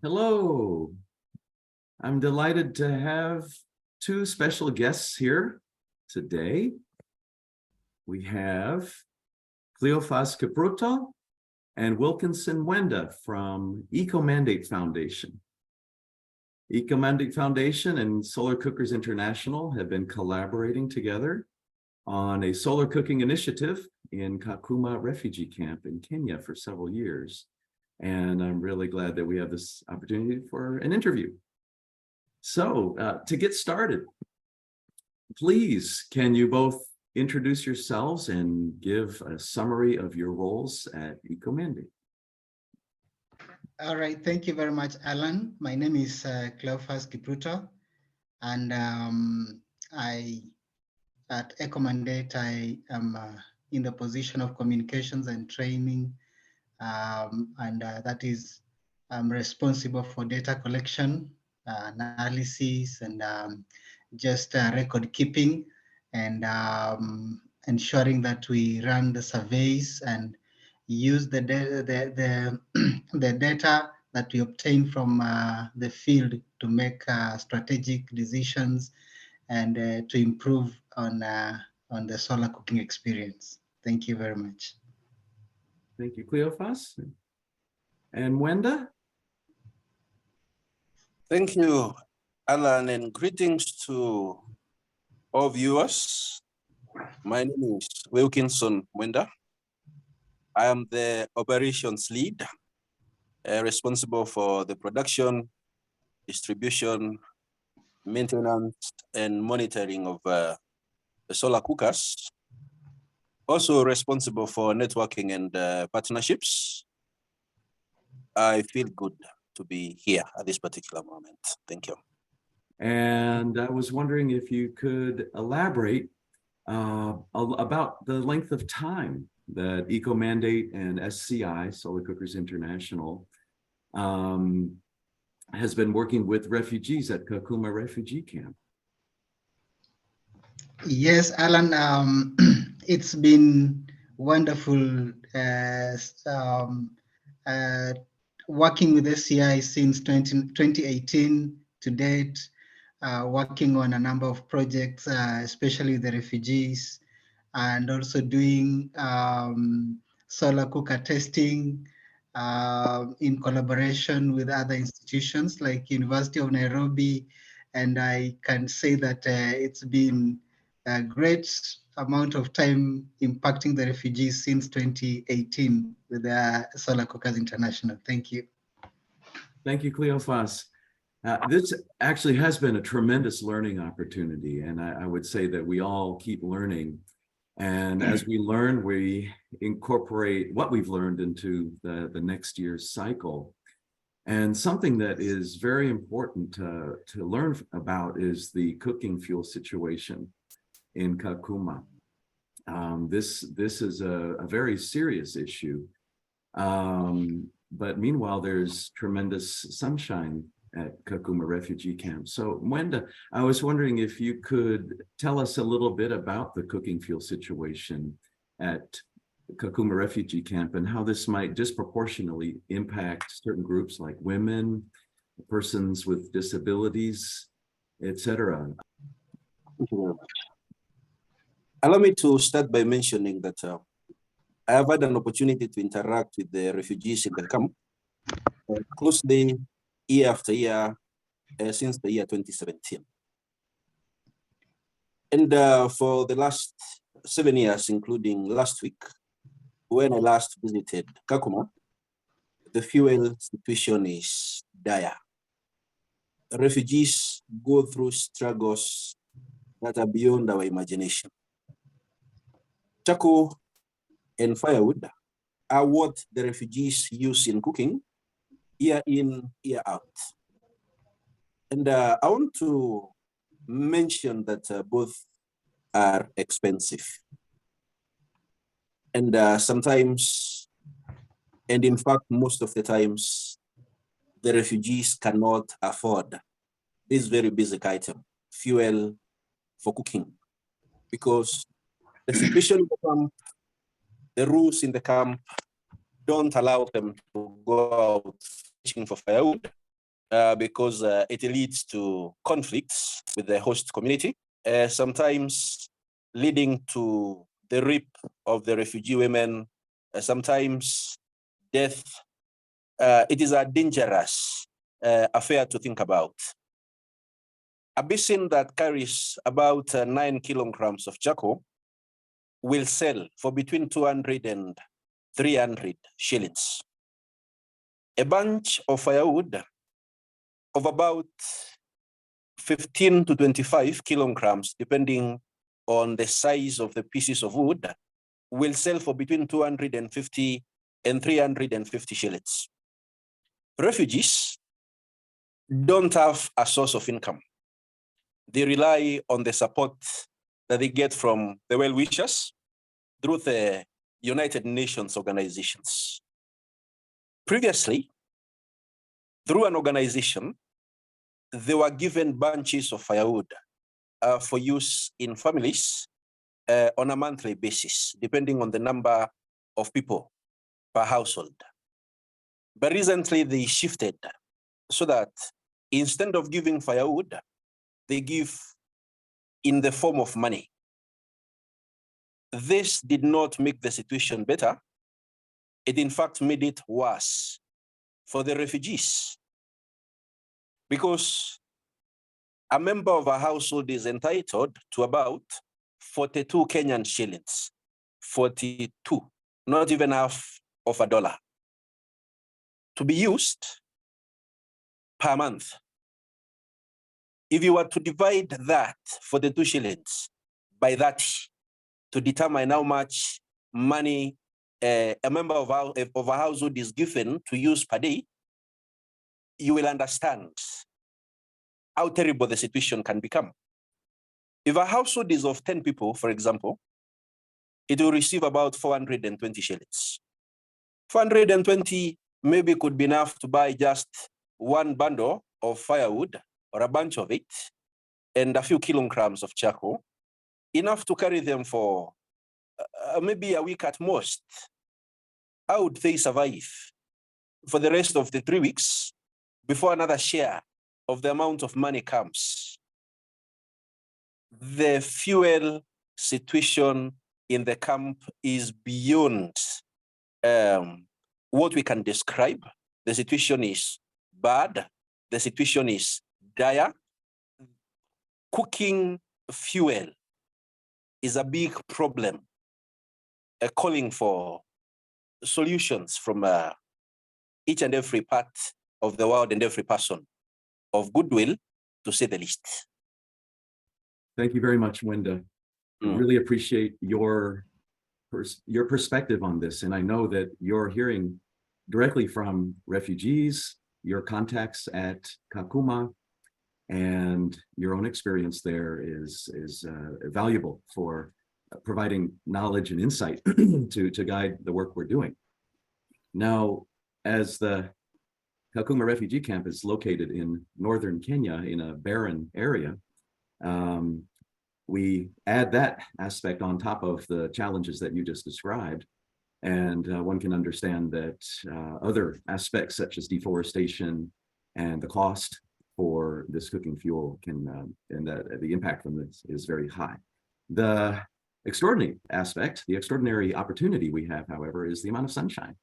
Hello. I'm delighted to have two special guests here today. We have Cleophas Capruto and Wilkinson Wenda from Ecomandate Foundation. Ecomandate Foundation and Solar Cookers International have been collaborating together on a solar cooking initiative in Kakuma refugee camp in Kenya for several years. And I'm really glad that we have this opportunity for an interview. So to get started, please, can you both introduce yourselves and give a summary of your roles at Ecomandate? All right, thank you very much, Alan. My name is Cleophas Kipruto, and at Ecomandate, I am in the position of communications and training, that is, I'm responsible for data collection, analysis, and just record keeping, and ensuring that we run the surveys and use the data, the data that we obtain from the field to make strategic decisions and to improve on the solar cooking experience. Thank you very much. Thank you, Cleophas. And Wenda? Thank you, Alan, and greetings to all viewers. My name is Wilkinson Wenda. I am the operations lead, responsible for the production, distribution, maintenance, and monitoring of the solar cookers. Also responsible for networking and partnerships. I feel good to be here at this particular moment. Thank you. And I was wondering if you could elaborate about the length of time that Ecomandate and SCI, Solar Cookers International, has been working with refugees at Kakuma refugee camp. Yes, Alan, it's been wonderful working with SCI since 2018 to date, working on a number of projects, especially the refugees, and also doing solar cooker testing in collaboration with other institutions like University of Nairobi. And I can say that it's been a great amount of time impacting the refugees since 2018 with the Solar Cookers International. Thank you. Thank you, Cleophas. This actually has been a tremendous learning opportunity, and I would say that we all keep learning. And as we learn, we incorporate what we've learned into the next year's cycle. And something that is very important to learn about is the cooking fuel situation in Kakuma. This is a very serious issue. But meanwhile, there's tremendous sunshine at Kakuma refugee camp. So Wenda, I was wondering if you could tell us a little bit about the cooking fuel situation at Kakuma refugee camp and how this might disproportionately impact certain groups like women, persons with disabilities, etc. Thank you very much. Allow me to start by mentioning that I have had an opportunity to interact with the refugees in the camp closely year after year since the year 2017. And for the last 7 years, including last week, when I last visited Kakuma, the fuel situation is dire. Refugees go through struggles that are beyond our imagination. Charcoal and firewood are what the refugees use in cooking, year in, year out. And I want to mention that both are expensive. And sometimes, and in fact, most of the times, the refugees cannot afford this very basic item, fuel for cooking, because the situation in the camp, the rules in the camp don't allow them to go out fishing for firewood because it leads to conflicts with the host community, sometimes leading to the rape of the refugee women, sometimes death. It is a dangerous affair to think about. A basin that carries about 9 kilograms of charcoal will sell for between 200 and 300 shillings. A bunch of firewood of about 15 to 25 kilograms, depending on the size of the pieces of wood, will sell for between 250 and 350 shillings. Refugees don't have a source of income. They rely on the support that they get from the well-wishers through the United Nations organizations. Previously, through an organization, they were given bunches of firewood for use in families on a monthly basis, depending on the number of people per household. But recently they shifted so that instead of giving firewood, they give in the form of money. This did not make the situation better. It in fact made it worse for the refugees, because a member of a household is entitled to about 42 Kenyan shillings, 42, not even half of a dollar, to be used per month. If you were to divide that 42 shillings by 30 to determine how much money a member of a household is given to use per day, you will understand how terrible the situation can become. If a household is of 10 people, for example, it will receive about 420 shillings. 420 maybe could be enough to buy just one bundle of firewood or a bunch of it and a few kilograms of charcoal, enough to carry them for maybe a week at most. How would they survive for the rest of the 3 weeks before another share of the amount of money comes? The fuel situation in the camp is beyond what we can describe. The situation is bad. The situation is dire. Cooking fuel is a big problem, calling for solutions from each and every part of the world and every person of goodwill, to say the least. Thank you very much, Wenda. I really appreciate your perspective on this. And I know that you're hearing directly from refugees, your contacts at Kakuma, and your own experience there is valuable for providing knowledge and insight to guide the work we're doing. Now, as the Kakuma refugee camp is located in northern Kenya in a barren area, we add that aspect on top of the challenges that you just described. And one can understand that other aspects such as deforestation and the cost for this cooking fuel can, and the impact from this is very high. The extraordinary aspect, the extraordinary opportunity we have, however, is the amount of sunshine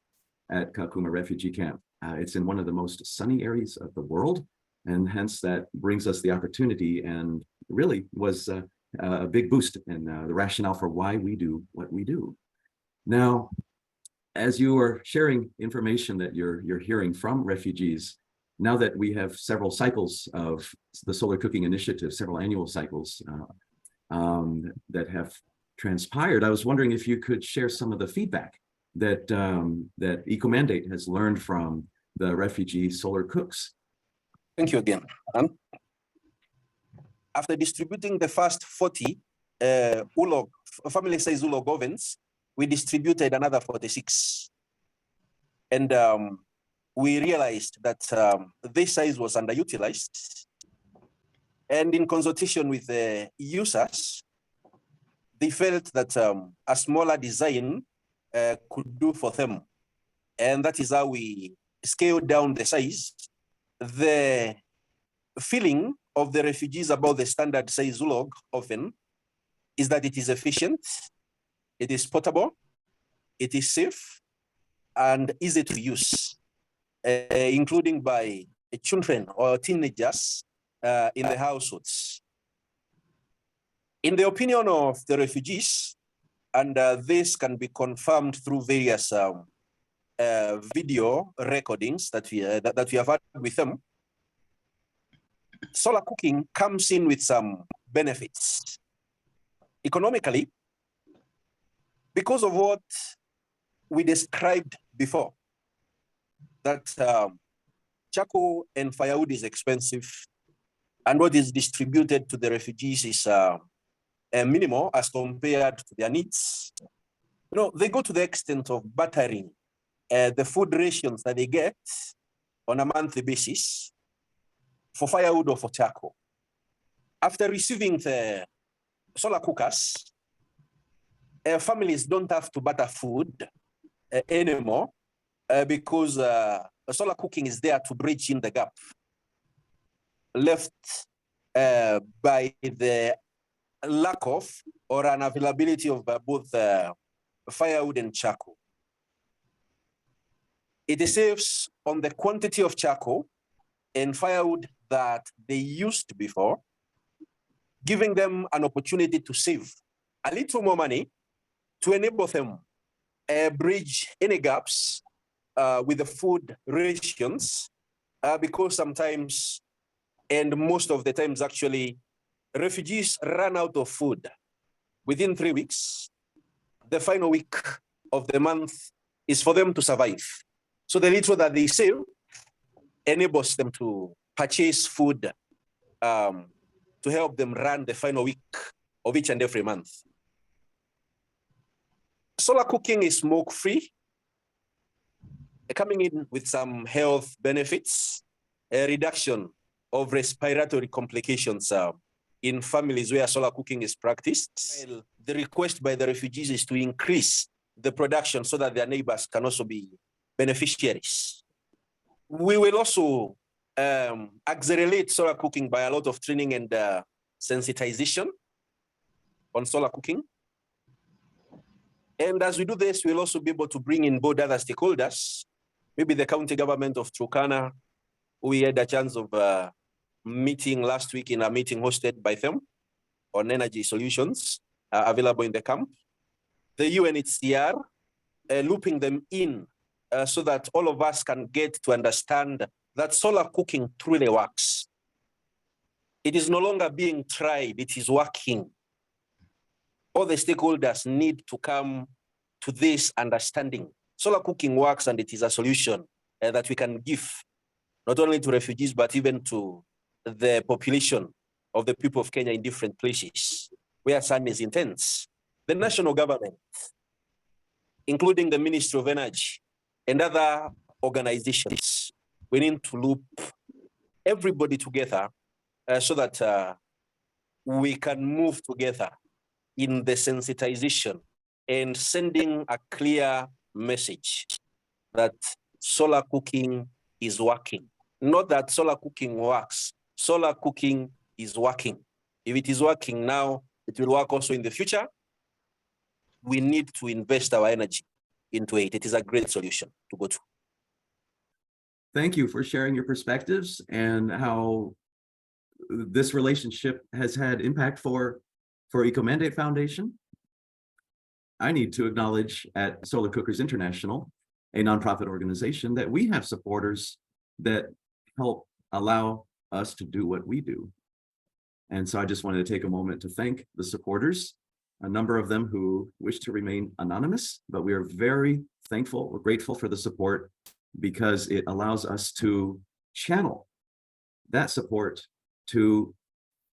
at Kakuma refugee camp. It's in one of the most sunny areas of the world, and hence that brings us the opportunity and really was a big boost in the rationale for why we do what we do. Now, as you are sharing information that you're hearing from refugees, now that we have several cycles of the Solar Cooking Initiative, several annual cycles that have transpired, I was wondering if you could share some of the feedback that that Ecomandate has learned from the refugee solar cooks. Thank you again. After distributing the first 40 family-size ulog ovens, we distributed another 46. And we realized that this size was underutilized. And in consultation with the users, they felt that a smaller design could do for them. And that is how we scaled down the size the feeling of the refugees about the standard size log often is that it is efficient, it is portable, it is safe, and easy to use, including by children or teenagers in the households. In the opinion of the refugees, and this can be confirmed through various video recordings that we have had with them, solar cooking comes in with some benefits. Economically, because of what we described before, that charcoal and firewood is expensive, and what is distributed to the refugees is minimal as compared to their needs. You know, they go to the extent of bartering the food rations that they get on a monthly basis for firewood or for charcoal. After receiving the solar cookers, families don't have to butter food anymore because solar cooking is there to bridge in the gap left by the lack of or unavailability of both firewood and charcoal. It saves on the quantity of charcoal and firewood that they used before, giving them an opportunity to save a little more money to enable them bridge any gaps with the food rations, because sometimes, and most of the times actually, refugees run out of food within 3 weeks. The final week of the month is for them to survive. So the little that they save enables them to purchase food to help them run the final week of each and every month. Solar cooking is smoke-free, coming in with some health benefits, a reduction of respiratory complications in families where solar cooking is practiced. Well, the request by the refugees is to increase the production so that their neighbors can also be beneficiaries. We will also accelerate solar cooking by a lot of training and sensitization on solar cooking. And as we do this, we'll also be able to bring in board other stakeholders, maybe the county government of Turkana. We had a chance of meeting last week in a meeting hosted by them on energy solutions available in the camp. The UNHCR, looping them in so that all of us can get to understand that solar cooking truly works. It is no longer being tried, it is working. All the stakeholders need to come to this understanding. Solar cooking works and it is a solution that we can give not only to refugees, but even to the population of the people of Kenya in different places where sun is intense. The national government, including the Ministry of Energy and other organizations, we need to loop everybody together so that we can move together in the sensitization and sending a clear message that solar cooking is working. Not that solar cooking works, solar cooking is working. If it is working now, it will work also in the future. We need to invest our energy into it. It is a great solution to go to. Thank you for sharing your perspectives and how this relationship has had impact for Ecomandate Foundation. I need to acknowledge at Solar Cookers International, a nonprofit organization, that we have supporters that help allow us to do what we do. And so I just wanted to take a moment to thank the supporters, a number of them who wish to remain anonymous, but we are very thankful, we're grateful for the support because it allows us to channel that support to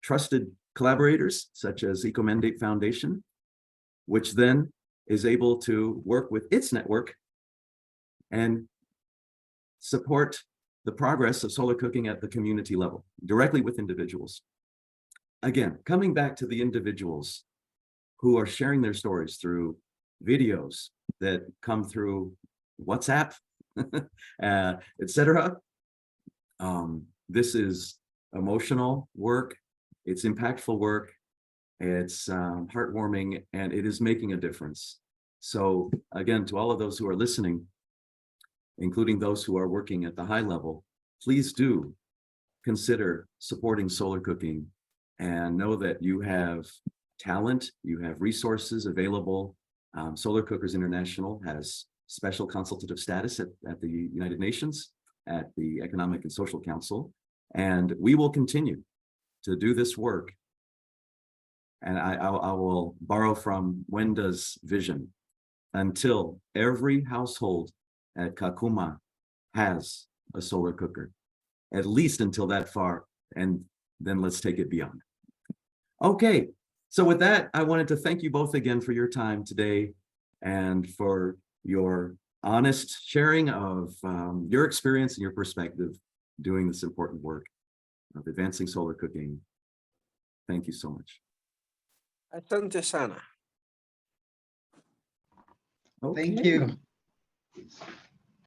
trusted collaborators such as Ecomandate Foundation, which then is able to work with its network and support the progress of solar cooking at the community level, directly with individuals. Again, coming back to the individuals who are sharing their stories through videos that come through WhatsApp, etc. This is emotional work. It's impactful work. It's heartwarming, and it is making a difference. So again, to all of those who are listening, including those who are working at the high level, please do consider supporting solar cooking and know that you have talent, you have resources available. Solar Cookers International has special consultative status at the United Nations, at the Economic and Social Council, and we will continue to do this work. And I will borrow from Wenda's vision until every household at Kakuma has a solar cooker, at least until that far, and then let's take it beyond. Okay, so with that, I wanted to thank you both again for your time today and for your honest sharing of your experience and your perspective doing this important work of advancing solar cooking. Thank you so much. Asante sana. Okay. Thank you.